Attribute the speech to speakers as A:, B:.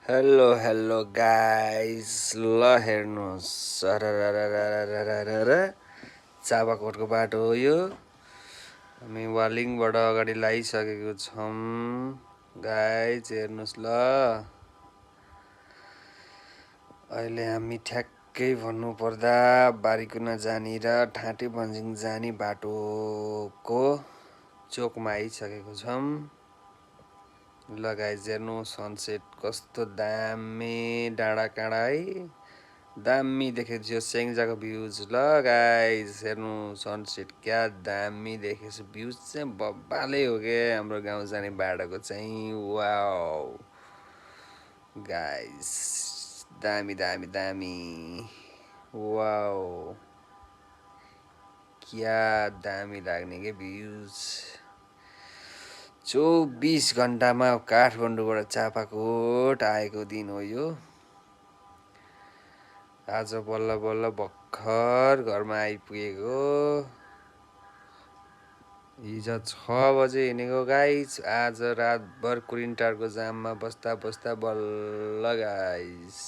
A: Hello hello guys ल हेर्नुहोस् सरररररररररर चापाकोटको बाटो हो यो। हामी वालिङबाट अगाडि लागिसकेको छौँ गाइस हेर्नुहोस् ल। अहिले हामी ठ्याक्कै भन्नुपर्दा बारीकुना जाने र ठाँटे बन्जिङ जाने बाटोको चोकमा आइसकेको छौँ। ल गाइस हेर्नु सनसेट कस्तो दामी डाँडा काँडा है, दामी देखेको थियो स्याङ्जाको भ्यूज। ल गाइस हेर्नु सनसेट क्या दामी देखेछ, भ्यूज चाहिँ बब्बाले हो के हाम्रो गाउँ जाने बाटोको चाहिँ। वाउ गाइस दामी दामी दामी, वाउ क्या दामी लाग्ने के भ्यूज। 24 घन्टामा काठमाडौँबाट चापाकोट आएको दिन हो यो। आज बल्ल बल्ल भर्खर घरमा आइपुगेको। हिजो 6 बजे हिँडेको गाइस, आज रातभर कुरिनटारको जाममा बस्दा बस्दा बल्ल गाइस